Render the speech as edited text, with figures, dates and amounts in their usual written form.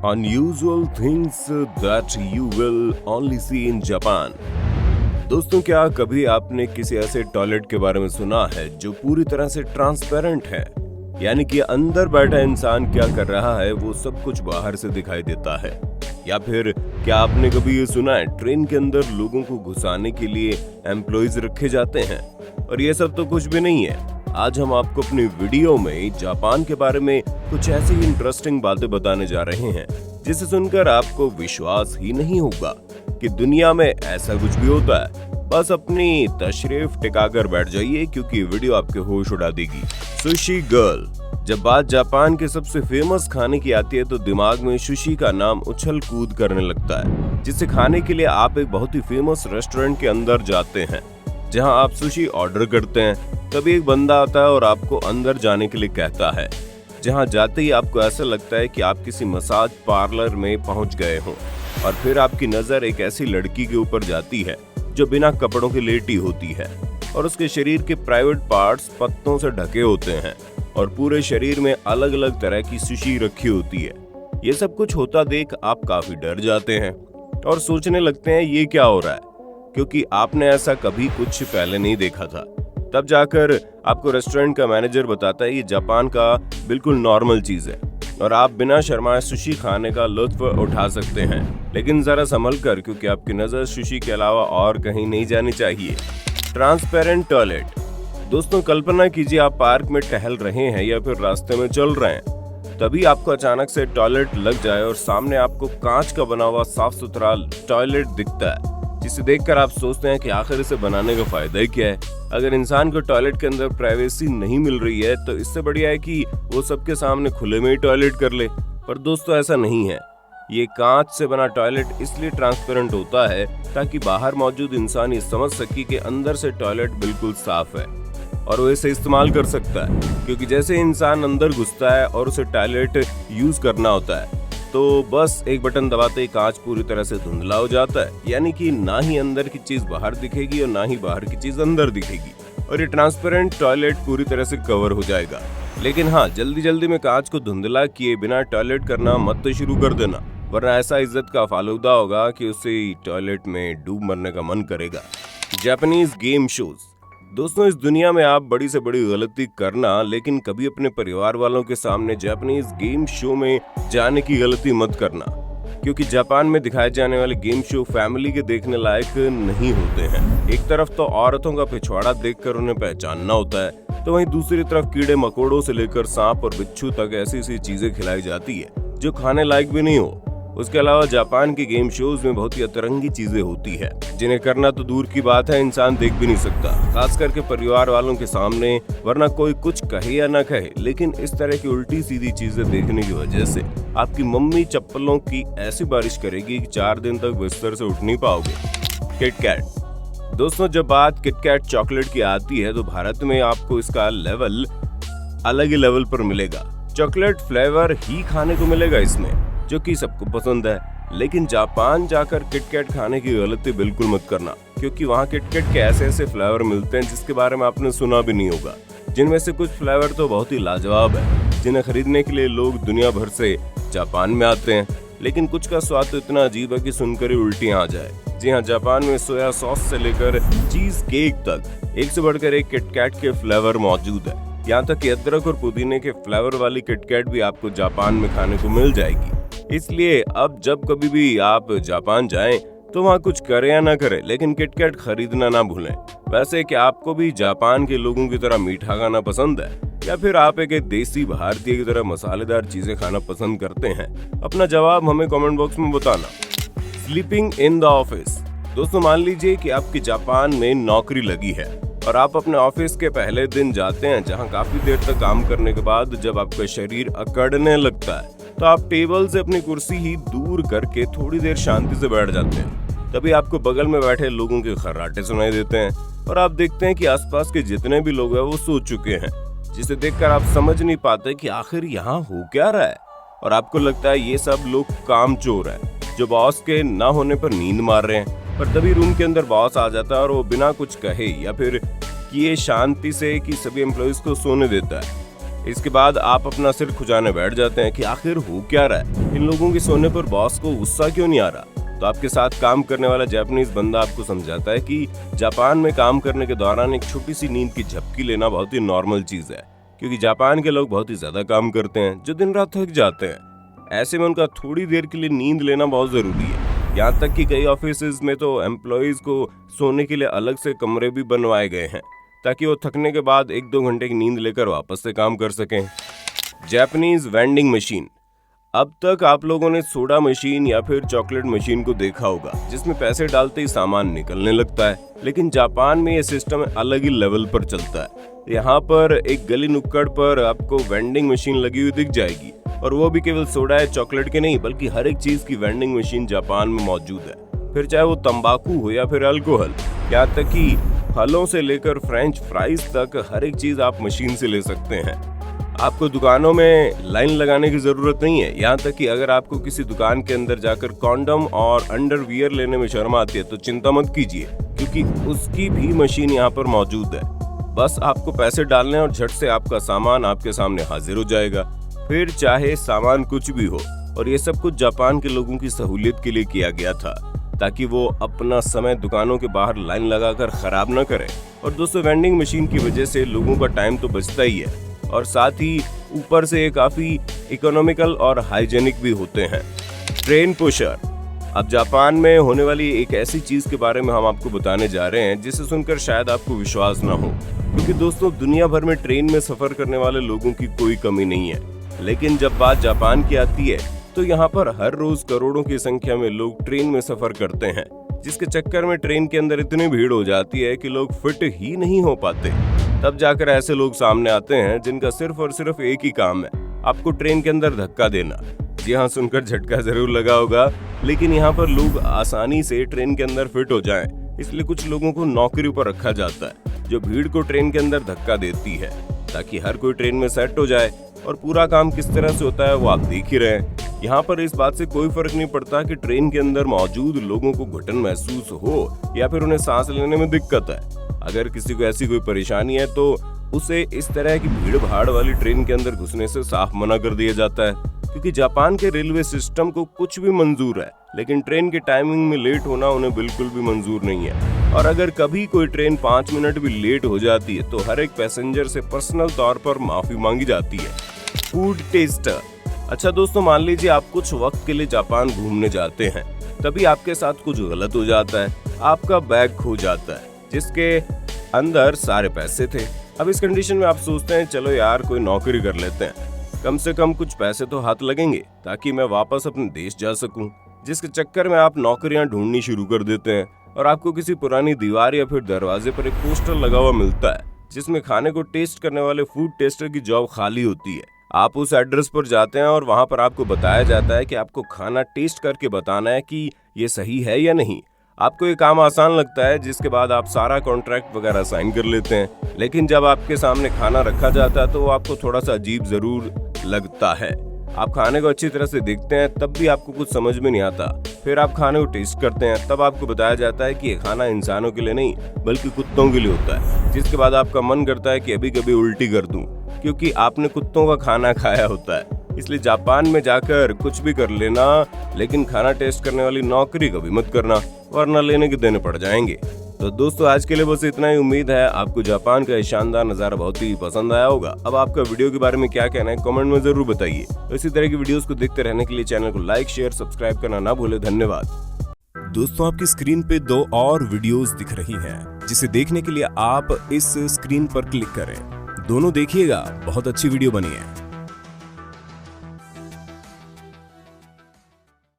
Unusual things that you will only see in Japan। दोस्तों, क्या कभी आपने किसी ऐसे टॉयलेट के बारे में सुना है जो पूरी तरह से ट्रांसपेरेंट है, यानी कि अंदर बैठा इंसान क्या कर रहा है वो सब कुछ बाहर से दिखाई देता है। या फिर क्या आपने कभी ये सुना है ट्रेन के अंदर लोगों को घुसाने के लिए एम्प्लॉइज रखे जाते हैं। और ये सब तो कुछ भी नहीं है। आज हम आपको अपनी वीडियो में जापान के बारे में कुछ ऐसी इंटरेस्टिंग बातें बताने जा रहे हैं जिसे सुनकर आपको विश्वास ही नहीं होगा कि दुनिया में ऐसा कुछ भी होता है। बस अपनी तशरीफ टिकाकर बैठ जाइए क्योंकि वीडियो आपके होश उड़ा देगी। Sushi girl. जब बात जापान के सबसे फेमस खाने की आती है तो दिमाग में सुशी का नाम उछल कूद करने लगता है, जिसे खाने के लिए आप एक बहुत ही फेमस रेस्टोरेंट के अंदर जाते हैं जहां आप सुशी ऑर्डर करते हैं। तभी एक बंदा आता है और आपको अंदर जाने के लिए कहता है, जहां जाते ही आपको ऐसा लगता है कि आप किसी मसाज पार्लर में पहुंच गए हों। और फिर आपकी नजर एक ऐसी लड़की के ऊपर जाती है जो बिना कपड़ों के लेटी होती है और उसके शरीर के प्राइवेट पार्ट्स पत्तों से ढके होते हैं और पूरे शरीर में अलग अलग तरह की सुशी रखी होती है। ये सब कुछ होता देख आप काफी डर जाते हैं और सोचने लगते हैं ये क्या हो रहा है, क्योंकि आपने ऐसा कभी कुछ पहले नहीं देखा था। तब जाकर आपको रेस्टोरेंट का मैनेजर बताता है ये जापान का बिल्कुल नॉर्मल चीज है और आप बिना शर्माए सुशी खाने का लुत्फ उठा सकते हैं। लेकिन जरा संभल कर, क्योंकि आपकी नजर सुशी के अलावा और कहीं नहीं जानी चाहिए। Transparent toilet. दोस्तों, कल्पना कीजिए आप पार्क में टहल रहे हैं या फिर रास्ते में चल रहे हैं, तभी आपको अचानक से टॉयलेट लग जाए और सामने आपको कांच का बना हुआ साफ सुथरा टॉयलेट दिखता है, जिसे देखकर आप सोचते हैं कि आखिर इसे बनाने का फायदा ही क्या है। अगर इंसान को टॉयलेट के अंदर प्राइवेसी नहीं मिल रही है तो इससे बढ़िया है कि वो सबके सामने खुले में ही टॉयलेट कर ले। पर दोस्तों, ऐसा नहीं है। ये कांच से बना टॉयलेट इसलिए ट्रांसपेरेंट होता है ताकि बाहर मौजूद इंसान ये समझ सके कि अंदर से टॉयलेट बिल्कुल साफ है और वो इसे इस्तेमाल कर सकता है। क्योंकि जैसे इंसान अंदर घुसता है और उसे टॉयलेट यूज करना होता है तो बस एक बटन दबाते ही कांच पूरी तरह से धुंधला हो जाता है, यानी कि ना ही अंदर की चीज बाहर दिखेगी और ना ही बाहर की चीज अंदर दिखेगी और ये ट्रांसपेरेंट टॉयलेट पूरी तरह से कवर हो जाएगा। लेकिन हाँ, जल्दी जल्दी में कांच को धुंधला किए बिना टॉयलेट करना मत शुरू कर देना, वरना ऐसा इज्जत का फालूदा होगा कि उसे टॉयलेट में डूब मरने का मन करेगा। Japanese game shows. दोस्तों, इस दुनिया में आप बड़ी से बड़ी गलती करना, लेकिन कभी अपने परिवार वालों के सामने जापानीज गेम शो में जाने की गलती मत करना, क्योंकि जापान में दिखाए जाने वाले गेम शो फैमिली के देखने लायक नहीं होते हैं। एक तरफ तो औरतों का पिछवाड़ा देखकर उन्हें पहचानना होता है, तो वहीं दूसरी तरफ कीड़े मकोड़ों से लेकर सांप और बिच्छू तक ऐसी ऐसी चीजें खिलाई जाती है जो खाने लायक भी नहीं हो। उसके अलावा जापान के गेम शोज में बहुत ही अतरंगी चीजें होती है जिन्हें करना तो दूर की बात है, इंसान देख भी नहीं सकता, खास करके परिवार वालों के सामने, वरना कोई कुछ कहे या न कहे। लेकिन इस तरह की उल्टी सीधी चीजें देखने की वजह से आपकी मम्मी चप्पलों की ऐसी बारिश करेगी कि 4 दिन तक बिस्तर से उठ नहीं पाओगे। किटकैट। दोस्तों, जब बात किटकैट चॉकलेट की आती है तो भारत में आपको इसका लेवल अलग ही लेवल पर मिलेगा। चॉकलेट फ्लेवर ही खाने को मिलेगा इसमें, जो कि सबको पसंद है। लेकिन जापान जाकर किटकैट खाने की गलती बिल्कुल मत करना, क्योंकि वहाँ किटकैट के ऐसे ऐसे फ्लेवर मिलते हैं जिसके बारे में आपने सुना भी नहीं होगा, जिनमें से कुछ फ्लेवर तो बहुत ही लाजवाब है, जिन्हें खरीदने के लिए लोग दुनिया भर से जापान में आते हैं। लेकिन कुछ का स्वाद तो इतना अजीब है कि सुनकर ही उल्टियां आ जाए। जी हाँ, जापान में सोया सॉस से लेकर चीज केक तक एक से बढ़कर एक किटकैट के फ्लेवर मौजूद है। यहाँ तक कि अदरक और पुदीने के फ्लेवर वाली किटकैट भी आपको जापान में खाने को मिल जाएगी। इसलिए अब जब कभी भी आप जापान जाएं तो वहाँ कुछ करें या ना करें, लेकिन किटकैट खरीदना ना भूलें। वैसे कि आपको भी जापान के लोगों की तरह मीठा खाना पसंद है या फिर आप एक देसी भारतीय की तरह मसालेदार चीजें खाना पसंद करते हैं? अपना जवाब हमें कमेंट बॉक्स में बताना। Sleeping in the office. दोस्तों, मान लीजिए कि आपकी जापान में नौकरी लगी है और आप अपने ऑफिस के पहले दिन जाते हैं, जहां काफी देर तक काम करने के बाद जब आपका शरीर अकड़ने लगता है तो आप टेबल से अपनी कुर्सी ही दूर करके थोड़ी देर शांति से बैठ जाते हैं। तभी आपको बगल में बैठे लोगों के खर्राटे सुनाई देते हैं और आप देखते हैं कि आसपास के जितने भी लोग हैं वो सो चुके हैं, जिसे देखकर आप समझ नहीं पाते कि आखिर यहाँ हो क्या रहा है। और आपको लगता है ये सब लोग कामचोर हैं जो बॉस के ना होने पर नींद मार रहे हैं। पर तभी रूम के अंदर बॉस आ जाता है और वो बिना कुछ कहे या फिर किए शांति से कि सभी एम्प्लॉइज को सोने देता है। इसके बाद आप अपना सिर खुजाने बैठ जाते हैं कि आखिर हो क्या रहा है, इन लोगों के सोने पर बॉस को गुस्सा क्यों नहीं आ रहा। तो आपके साथ काम करने वाला जापानीज बंदा आपको समझाता है कि जापान में काम करने के दौरान एक छोटी सी नींद की झपकी लेना बहुत ही नॉर्मल चीज है, क्योंकि जापान के लोग बहुत ही ज्यादा काम करते हैं जो दिन रात थक जाते हैं। ऐसे में उनका थोड़ी देर के लिए नींद लेना बहुत जरूरी है। यहाँ तक कि कई ऑफिस में तो एम्प्लॉयज को सोने के लिए अलग से कमरे भी बनवाए गए हैं, ताकि वो थकने के बाद 1-2 घंटे की नींद लेकर वापस से काम कर सकें। Japanese vending machine. अब तक आप लोगों ने सोडा मशीन या फिर चॉकलेट मशीन को देखा होगा, जिसमें पैसे डालते ही सामान निकलने लगता है, लेकिन जापान में ये सिस्टम अलग ही लेवल पर चलता है। यहाँ पर एक गली नुक्कड़ पर आपको वेंडिंग मशीन लगी हुई दिख जाएगी, और वो भी केवल सोडा या चॉकलेट के नहीं, बल्कि हर एक चीज की वेंडिंग मशीन जापान में मौजूद है। फिर चाहे वो तंबाकू हो या फिर अल्कोहल, यहाँ तक कि फलों से लेकर फ्रेंच फ्राइज तक हर एक चीज आप मशीन से ले सकते हैं। आपको दुकानों में लाइन लगाने की जरूरत नहीं है। यहाँ तक कि अगर आपको किसी दुकान के अंदर जाकर कॉन्डम और अंडरवियर लेने में शर्म आती है तो चिंता मत कीजिए, क्योंकि उसकी भी मशीन यहाँ पर मौजूद है। बस आपको पैसे डालने और झट से आपका सामान आपके सामने हाजिर हो जाएगा, फिर चाहे सामान कुछ भी हो। और ये सब कुछ जापान के लोगों की सहूलियत के लिए किया गया था, ताकि वो अपना समय दुकानों के बाहर लाइन लगाकर खराब न करें। और दोस्तों, वेंडिंग मशीन की वजह से लोगों का टाइम तो बचता ही है, और साथ ही ऊपर से ये काफी इकोनॉमिकल और हाइजेनिक भी होते हैं। Train pusher. अब जापान में होने वाली एक ऐसी चीज के बारे में हम आपको बताने जा रहे हैं जिसे सुनकर शायद आपको विश्वास ना हो, क्योंकि दोस्तों दुनिया भर में ट्रेन में सफर करने वाले लोगों की कोई कमी नहीं है, लेकिन जब बात जापान की आती है तो यहाँ पर हर रोज करोड़ों की संख्या में लोग ट्रेन में सफर करते हैं, जिसके चक्कर में ट्रेन के अंदर इतनी भीड़ हो जाती है कि लोग फिट ही नहीं हो पाते। तब जाकर ऐसे लोग सामने आते हैं जिनका सिर्फ और सिर्फ एक ही काम है, आपको ट्रेन के अंदर धक्का देना। जी हाँ, सुनकर झटका जरूर लगा होगा, लेकिन यहाँ पर लोग आसानी से ट्रेन के अंदर फिट हो जाएं, इसलिए कुछ लोगों को नौकरी पर रखा जाता है जो भीड़ को ट्रेन के अंदर धक्का देती है, ताकि हर कोई ट्रेन में सेट हो जाए। और पूरा काम किस तरह से होता है वो आप देख ही रहे हैं। यहाँ पर इस बात से कोई फर्क नहीं पड़ता कि ट्रेन के अंदर मौजूद लोगों को घुटन महसूस हो या फिर उन्हें सांस लेने में दिक्कत है। अगर किसी को ऐसी कोई परेशानी है तो उसे इस तरह की भीड़ भाड़ वाली ट्रेन के अंदर घुसने से साफ मना कर दिया जाता है, क्योंकि जापान के रेलवे सिस्टम को कुछ भी मंजूर है, लेकिन ट्रेन के टाइमिंग में लेट होना उन्हें बिल्कुल भी मंजूर नहीं है। और अगर कभी कोई ट्रेन 5 मिनट भी लेट हो जाती है तो हर एक पैसेंजर से पर्सनल तौर पर माफी मांगी जाती है। Food tester. अच्छा दोस्तों, मान लीजिए आप कुछ वक्त के लिए जापान घूमने जाते हैं, तभी आपके साथ कुछ गलत हो जाता है, आपका बैग खो जाता है जिसके अंदर सारे पैसे थे। अब इस कंडीशन में आप सोचते हैं चलो यार कोई नौकरी कर लेते हैं, कम से कम कुछ पैसे तो हाथ लगेंगे ताकि मैं वापस अपने देश जा सकूं। जिसके चक्कर में आप नौकरियां ढूंढनी शुरू कर देते हैं और आपको किसी पुरानी दीवार या फिर दरवाजे पर एक पोस्टर लगा हुआ मिलता है जिसमें खाने को टेस्ट करने वाले फूड टेस्टर की जॉब खाली होती है। आप उस एड्रेस पर जाते हैं और वहां पर आपको बताया जाता है कि आपको खाना टेस्ट करके बताना है कि ये सही है या नहीं। आपको ये काम आसान लगता है, जिसके बाद आप सारा कॉन्ट्रैक्ट वगैरह साइन कर लेते हैं। लेकिन जब आपके सामने खाना रखा जाता है तो वो आपको थोड़ा सा अजीब जरूर लगता है। आप खाने को अच्छी तरह से देखते हैं तब भी आपको कुछ समझ में नहीं आता। फिर आप खाने को टेस्ट करते हैं, तब आपको बताया जाता है कि ये खाना इंसानों के लिए नहीं बल्कि कुत्तों के लिए होता है। जिसके बाद आपका मन करता है कि अभी कभी उल्टी कर दूं, क्योंकि आपने कुत्तों का खाना खाया होता है। इसलिए जापान में जाकर कुछ भी कर लेना, लेकिन खाना टेस्ट करने वाली नौकरी कभी मत करना, वरना लेने के देने पड़ जाएंगे। तो दोस्तों, आज के लिए बस इतना ही। उम्मीद है आपको जापान का शानदार नज़ारा बहुत ही पसंद आया होगा। अब आपका वीडियो के बारे में क्या कहना है कमेंट में जरूर बताइए। इसी तरह की वीडियोस को देखते रहने के लिए चैनल को लाइक, शेयर, सब्सक्राइब करना ना भूले। धन्यवाद। दोस्तों, आपकी स्क्रीन पे 2 और वीडियोस दिख रही हैं, जिसे देखने के लिए आप इस स्क्रीन पर क्लिक करें। दोनों देखिएगा, बहुत अच्छी वीडियो बनी है।